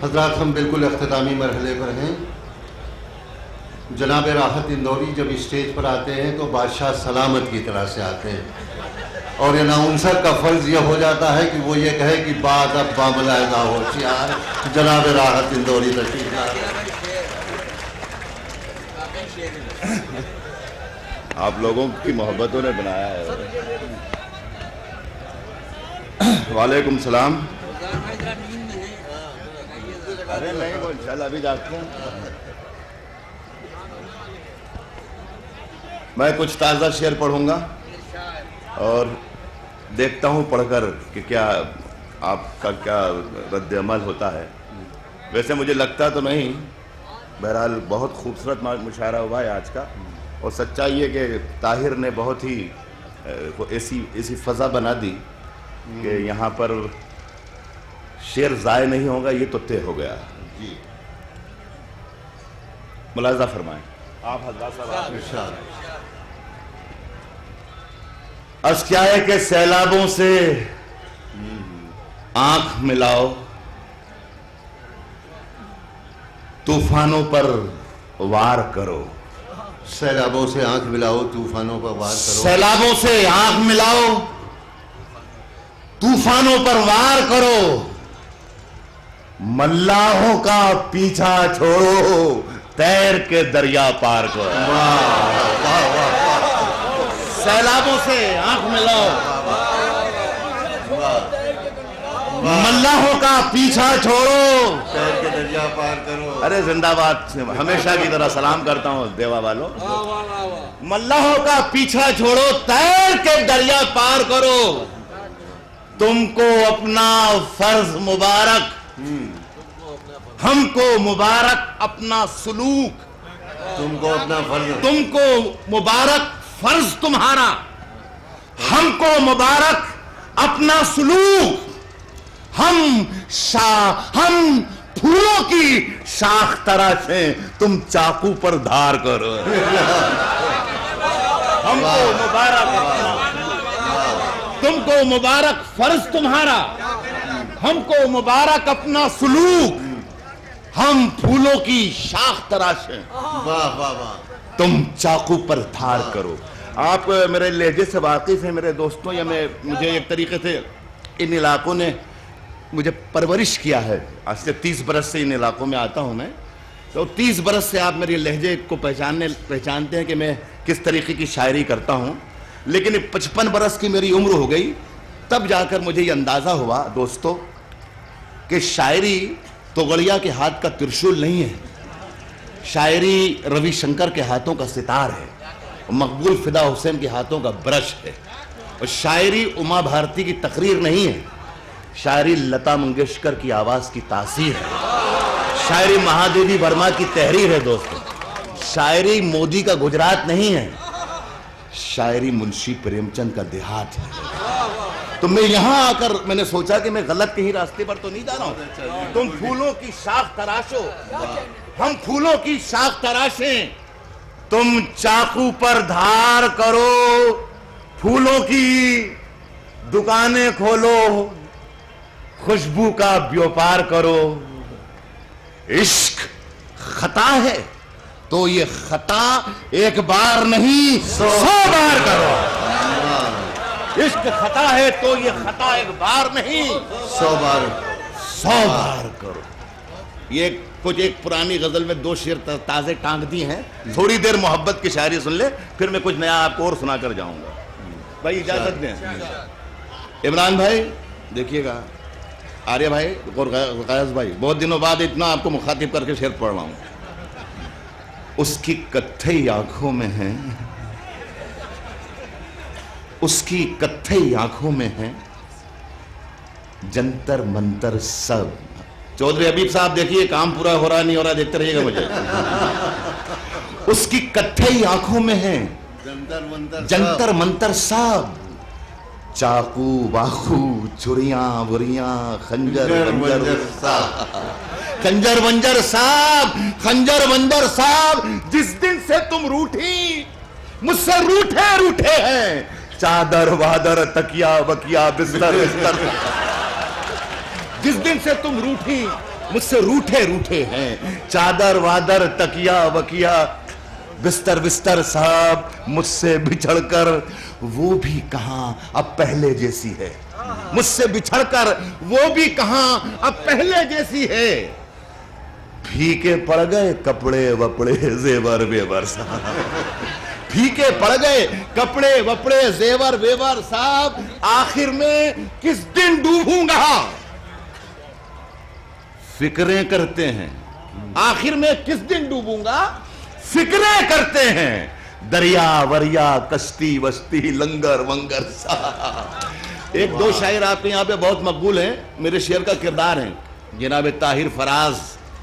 حضرات ہم بالکل اختتامی مرحلے پر ہیں. جناب راحت اندوری جب اسٹیج پر آتے ہیں تو بادشاہ سلامت کی طرح سے آتے ہیں اور اناؤنسر کا فرض یہ ہو جاتا ہے کہ وہ یہ کہے کہ بعد اب معاملہ نہ ہو ہوشیار. جناب راحت اندوری تشریف لائیں. آپ لوگوں کی محبتوں نے بنایا ہے. وعلیکم السلام. ارے نہیں وہ انشاءاللہ ابھی جاتے ہیں. میں کچھ تازہ شعر پڑھوں گا اور دیکھتا ہوں پڑھ کر کہ کیا آپ کا کیا رد عمل ہوتا ہے. ویسے مجھے لگتا تو نہیں، بہرحال بہت خوبصورت مشاعرہ ہوا ہے آج کا، اور سچائی ہے کہ طاہر نے بہت ہی ایسی فضا بنا دی کہ یہاں پر شعر ضائع نہیں ہوگا، یہ تو طے ہو گیا. جی ملاحظہ فرمائیں آپ حضرات صاحب. عرض کیا ہے کہ سیلابوں سے آنکھ ملاؤ، طوفانوں پر وار کرو. سیلابوں سے آنکھ ملاؤ، طوفانوں پر وار کرو. سیلابوں سے آنکھ ملاؤ، طوفانوں پر وار کرو. ملاحوں کا پیچھا چھوڑو، تیر کے دریا پار کرو. سیلابوں سے آنکھ ملاؤ، ملاحوں کا پیچھا چھوڑو، تیر کے دریا پار کرو. ارے زندہ باد ہمیشہ کی طرح سلام کرتا ہوں دیوا والوں. ملاحوں کا پیچھا چھوڑو، تیر کے دریا پار کرو. تم کو اپنا فرض مبارک، ہم کو مبارک اپنا سلوک. تم کو اپنا فرض، تم کو مبارک فرض تمہارا، ہم کو مبارک اپنا سلوک. ہم پھولوں کی شاخ تراشیں، تم چاقو پر دھار کرو. ہم کو مبارک اپنا، تم کو مبارک فرض تمہارا، ہم کو مبارک اپنا سلوک. ہم پھولوں کی شاخ تراشیں، واہ واہ واہ، تم چاقو پر دھار کرو. آپ میرے لہجے سے واقف ہیں میرے دوستوں، یا مجھے ایک طریقے سے ان علاقوں نے مجھے پرورش کیا ہے. آج سے 30 برس سے ان علاقوں میں آتا ہوں میں، تو 30 برس سے آپ میرے لہجے کو پہچانتے ہیں کہ میں کس طریقے کی شاعری کرتا ہوں. لیکن 55 برس کی میری عمر ہو گئی، تب جا کر مجھے یہ اندازہ ہوا دوستو کہ شاعری توغڑیا کے ہاتھ کا ترشول نہیں ہے. شاعری روی شنکر کے ہاتھوں کا ستار ہے، مقبول فدا حسین کے ہاتھوں کا برش ہے. اور شاعری اما بھارتی کی تقریر نہیں ہے، شاعری لتا منگیشکر کی آواز کی تاثیر ہے. شاعری مہادیوی ورما کی تحریر ہے دوستو. شاعری مودی کا گجرات نہیں ہے، شاعری منشی پریم چند کا دیہات ہے. تو میں یہاں آ کر میں نے سوچا کہ میں غلط کہیں راستے پر تو نہیں جا رہا ہوں. تم پھولوں کی شاخ تراشو، ہم پھولوں کی شاخ تراشیں، تم چاقو پر دھار کرو. پھولوں کی دکانیں کھولو، خوشبو کا بیوپار کرو. عشق خطا ہے تو یہ خطا ایک بار نہیں 100 بار کرو. عشق خطا ہے تو یہ خطا ایک بار نہیں 100 بار کرو. یہ کچھ ایک پرانی غزل میں 2 شعر تازے ٹانگ دی ہیں. تھوڑی دیر محبت کی شاعری سن لے، پھر میں کچھ نیا آپ کو اور سنا کر جاؤں گا. بھائی اجازت دیں. عمران بھائی دیکھیے گا، آریہ بھائی اور غیاض بھائی، بہت دنوں بعد اتنا آپ کو مخاطب کر کے شعر پڑھ رہا ہوں. اس کی کتھئی آنکھوں میں ہے، اس کی کتھئی آنکھوں میں ہے جنتر منتر سب. چودھری حبیب صاحب دیکھیے کام پورا ہو رہا نہیں ہو رہا، دیکھتے رہیے گا مجھے. اس کی کتھئی آنکھوں میں ہے جنتر منتر سب. چاقو باخو چھریاں وریاں خنجر ونجر صاحب، خنجر ونجر صاحب، خنجر ونجر صاحب. جس دن سے تم روٹھی مجھ سے روٹھے ہیں، چادر وادر تکیا بکیا بستر بستر. جس دن سے تم روٹھی مجھ سے روٹھے روٹھے ہیں. چادر وادر تکیا وکیا بستر بستر صاحب مجھ سے بچھڑ کر وہ بھی کہاں اب پہلے جیسی ہے. مجھ سے بچھڑ کر وہ بھی کہاں اب پہلے جیسی ہے. پھیکے پڑ گئے کپڑے وپڑے زیور ویور صاحب. پھیکے پڑ گئے کپڑے وپڑے زیور ویور صاحب. آخر میں کس دن ڈوبوں گا. فکریں کرتے ہیں آخر میں کس دن ڈوبوں گا. فکریں کرتے ہیں دریا وریا کشتی وستی لنگر ونگر صاحب. ایک دو شاعر آپ کے یہاں پہ بہت مقبول ہیں, میرے شعر کا کردار ہیں, جناب طاہر فراز.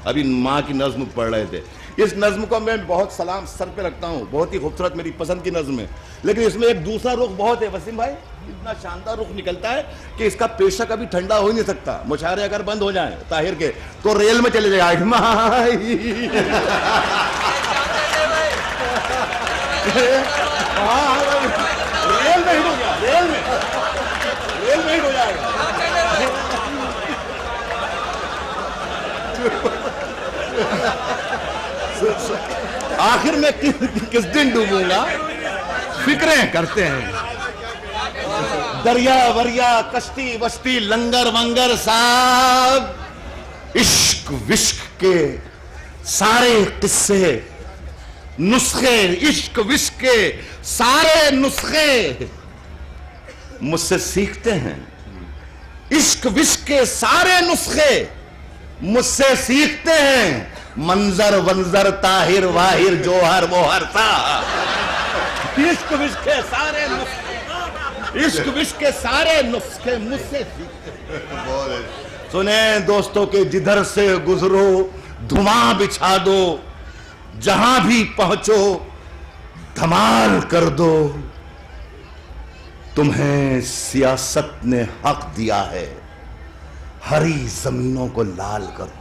ابھی ماں کی نظم پڑھ رہے تھے. اس نظم کو میں بہت سلام سر پہ رکھتا ہوں, بہت ہی خوبصورت میری پسند کی نظم ہے. لیکن اس میں ایک دوسرا رخ بہت ہے وسیم بھائی, اتنا شاندار رخ نکلتا ہے کہ اس کا پیشہ کبھی ٹھنڈا ہو ہی نہیں سکتا. مشاعرے اگر بند ہو جائیں طاہر کے تو ریل میں چلے جائے ریل میں ہٹ ہو گیا, ریل میں ہٹ ہو جائے گا. آخر میں کس دن ڈوبوں گا. فکریں کرتے ہیں دریا وریا کشتی وستی لنگر ونگر صاحب. عشق وشق کے سارے قصے نسخے, عشق وشق کے سارے نسخے مجھ سے سیکھتے ہیں. عشق وشق کے سارے نسخے مجھ سے سیکھتے ہیں. منظر ونظر طاہر واہر جوہر موہر تھا. عشق وشق کے سارے نسخے, عشق وشق کے سارے نسخے مجھ سے سیکھتے ہیں. سنیں دوستوں کے جدھر سے گزرو دھواں بچھا دو, جہاں بھی پہنچو دھمال کر دو. تمہیں سیاست نے حق دیا ہے ہری زمینوں کو لال کر دو.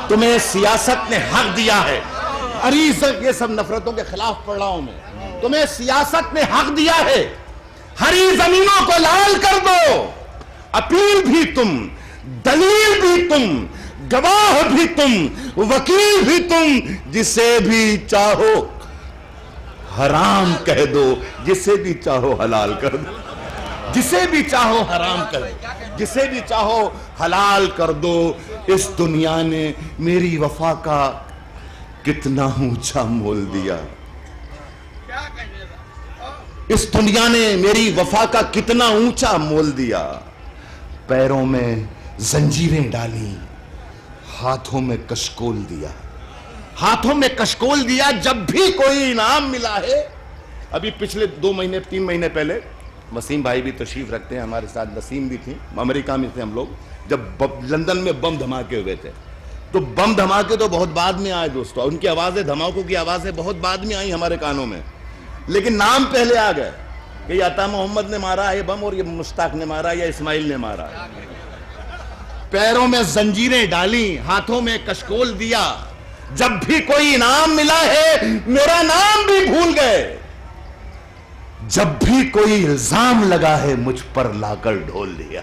تمہیں سیاست نے حق دیا ہے, یہ سب نفرتوں کے خلاف پڑھ رہا ہوں میں. تمہیں سیاست نے حق دیا ہے ہری زمینوں کو لال کر دو. اپیل بھی تم, دلیل بھی تم, گواہ بھی تم, وکیل بھی تم. جسے بھی چاہو حرام کہہ دو, جسے بھی چاہو حلال کر دو. جسے بھی چاہو حرام کر دو, جسے بھی چاہو حلال کر دو. اس دنیا نے میری وفا کا کتنا اونچا مول دیا. اس دنیا نے میری وفا کا کتنا اونچا مول دیا. پیروں میں زنجیریں ڈالی, ہاتھوں میں کشکول دیا. ہاتھوں میں کشکول دیا جب بھی کوئی انعام ملا ہے. ابھی پچھلے 2 مہینے 3 مہینے پہلے وسیم بھائی بھی تشریف رکھتے ہیں ہمارے ساتھ, نسیم بھی تھی, امریکہ میں تھے ہم لوگ, جب لندن میں بم دھماکے ہوئے تھے. تو بم دھماکے تو بہت بعد میں آئے دوستو, ان کی آوازیں, دھماکوں کی آوازیں بہت بعد میں آئی ہمارے کانوں میں, لیکن نام پہلے آ گئے کہ یہ عطا محمد نے مارا ہے بم, اور یہ مشتاق نے مارا یا اسماعیل نے مارا. پیروں میں زنجیریں ڈالی, ہاتھوں میں کشکول دیا, جب بھی کوئی انعام ملا ہے میرا نام بھی بھول گئے. جب بھی کوئی الزام لگا ہے مجھ پر لا کر ڈھول دیا.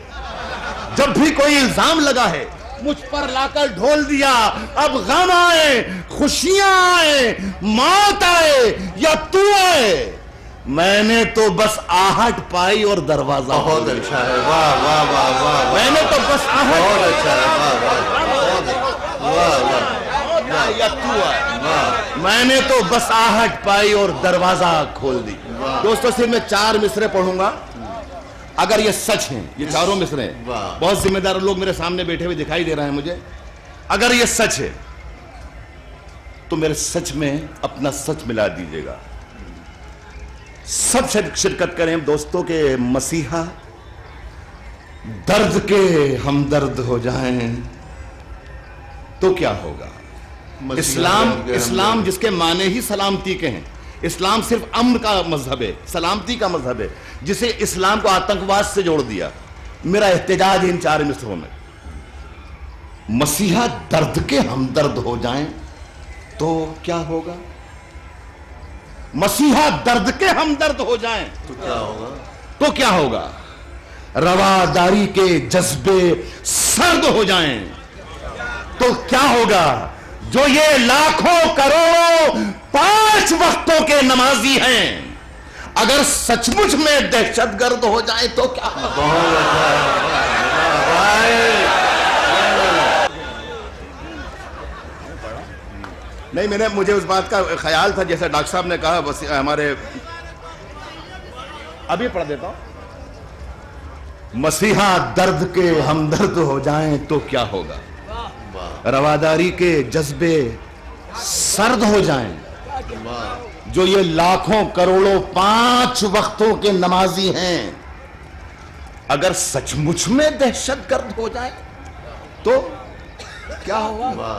جب بھی کوئی الزام لگا ہے مجھ پر لا کر ڈھول دیا. اب غم آئے, خوشیاں آئے, موت آئے یا تو آئے, میں نے تو بس آہٹ پائی اور دروازہ. بہت اچھا ہے, واہ واہ واہ واہ. میں نے تو بس آہٹ, بہت اچھا ہے, واہ واہ یا تو آئے, میں نے تو بس آہٹ پائی اور دروازہ کھول دی. دوستو صرف میں 4 مصرے پڑھوں گا, اگر یہ سچ ہیں, یہ چاروں مصرے ہیں, بہت ذمہ دار لوگ میرے سامنے بیٹھے ہوئے دکھائی دے رہے ہیں مجھے, اگر یہ سچ ہے تو میرے سچ میں اپنا سچ ملا دیجئے گا. سب شرکت کریں دوستوں کے مسیحا درد کے ہمدرد ہو جائیں تو کیا ہوگا. اسلام جس کے معنی ہی سلامتی کے ہیں, اسلام صرف امن کا مذہب ہے, سلامتی کا مذہب ہے, جسے اسلام کو آتنکواد سے جوڑ دیا. میرا احتجاج ان 4 مصروں میں, مسیحا درد کے ہمدرد ہو جائیں تو کیا ہوگا. مسیحا درد کے ہمدرد ہو جائیں تو کیا ہوگا, تو کیا ہوگا. رواداری کے جذبے سرد ہو جائیں تو کیا ہوگا؟ جو یہ لاکھوں کروڑوں 5 وقتوں کے نمازی ہیں اگر سچ مچ میں دہشت گرد ہو جائے تو کیا ہوگا؟ بہت اچھا نہیں، مجھے اس بات کا خیال تھا جیسا ڈاکٹر صاحب نے کہا، ہمارے ابھی پڑھ دیتا ہوں، مسیحا درد کے ہمدرد ہو جائیں تو کیا ہوگا؟ رواداری کے جذبے سرد ہو جائیں، جو یہ لاکھوں کروڑوں 5 وقتوں کے نمازی ہیں اگر سچ مچ میں دہشت گرد ہو جائیں تو کیا ہوگا؟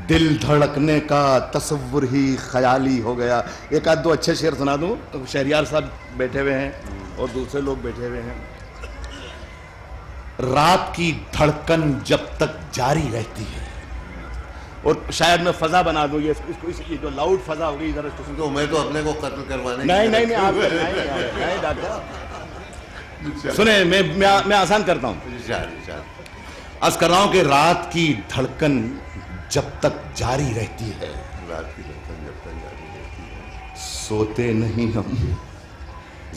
دل دھڑکنے کا تصور ہی خیالی ہو گیا۔ ایک آدھ دو اچھے شعر سنا دوں، شہریار صاحب بیٹھے ہوئے ہیں اور دوسرے لوگ بیٹھے ہوئے ہیں۔ رات کی دھڑکن جب تک جاری رہتی ہے، اور شاید میں فضا بنا دوں، یہ جو لاؤڈ فضا ہوگی ادھر، تو میں تو اپنے کو قتل کروانے نہیں آپ نہیں ڈاکٹر سنیں، میں آسان کرتا ہوں، عرض کر رہا ہوں کہ رات کی دھڑکن جب تک جاری رہتی ہے، رات کی دھڑکن جب تک جاری رہتی ہے، سوتے نہیں ہم،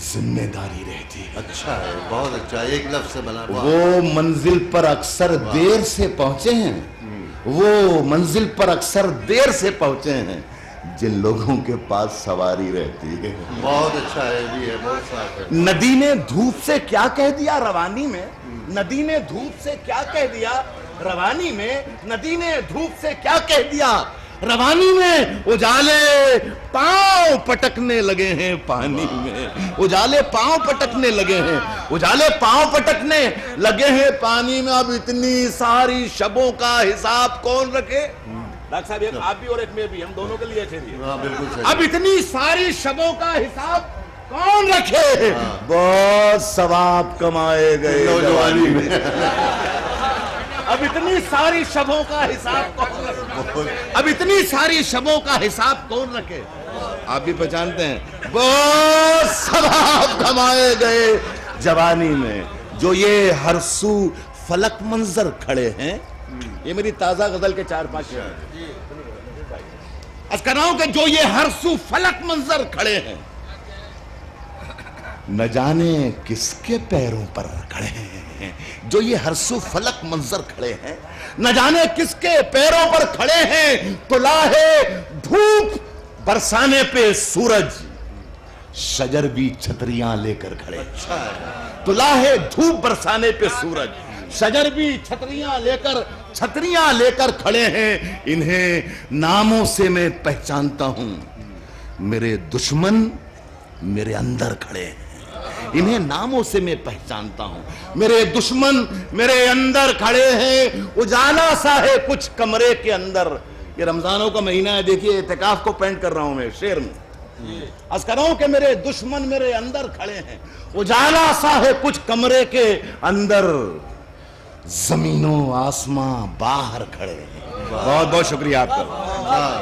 ذمہ داری رہتی ہے۔ اچھا ہے، بہت اچھا، ایک لفظ سے بنا ہوا۔ وہ منزل پر اکثر دیر سے پہنچے ہیں، وہ منزل پر اکثر دیر سے پہنچے ہیں جن لوگوں کے پاس سواری رہتی ہے۔ بہت اچھا ہے، بھی ہے، بہت صاف ہے۔ ندی نے دھوپ سے کیا کہہ دیا روانی میں، ندی نے دھوپ سے کیا کہہ دیا روانی میں، ندی نے دھوپ سے کیا کہہ دیا روانی میں، اجالے پاؤں پٹکنے لگے ہیں پانی میں، اجالے پاؤں پٹکنے لگے ہیں، اجالے پاؤں پٹکنے لگے ہیں پانی میں۔ اب اتنی ساری شبوں کا حساب کون رکھے؟ ڈاکٹر صاحب ایک آپ بھی اور ایک میں بھی، ہم دونوں کے لیے ہاں بالکل صحیح۔ اب اتنی ساری شبوں کا حساب کون رکھے؟ بہت ثواب کمائے گئے نوجوانی میں۔ اب اتنی ساری شبوں کا حساب کون رکھے؟ اب اتنی ساری شبوں کا حساب کون رکھے؟ آپ بھی پہچانتے ہیں، بہت ثواب کمائے گئے جوانی میں، جو یہ ہر سو فلک منظر کھڑے ہیں۔ یہ میری تازہ غزل کے 4-5 شعر ہیں۔ عرض کر رہا ہوں کہ جو یہ ہر سو فلک منظر کھڑے ہیں، نہ جانے کس کے پیروں پر کھڑے ہیں، جو یہ ہر سو فلک منظر کھڑے ہیں، نہ جانے کس کے پیروں پر کھڑے ہیں۔ طلوع دھوپ برسانے پہ سورج، شجر بھی چھتریاں لے کر کھڑے ہیں۔ اچھا ہے، طلوع دھوپ برسانے پہ سورج، شجر بھی چھتریاں لے کر کھڑے ہیں۔ انہیں ناموں سے میں پہچانتا ہوں، میرے دشمن میرے اندر کھڑے ہیں۔ انہیں ناموں سے میں پہچانتا ہوں، میرے دشمن میرے اندر کھڑے ہیں۔ اجالا سا ہے کچھ کمرے کے اندر۔ یہ رمضانوں کا مہینہ ہے، دیکھیے اعتکاف کو پینٹ کر رہا ہوں میں شعر میں۔ عرض کر رہا ہوں کہ میرے دشمن میرے اندر کھڑے ہیں، اجالا سا ہے کچھ کمرے کے اندر، زمین و آسماں باہر کھڑے ہیں۔ بہت بہت شکریہ آپ کا۔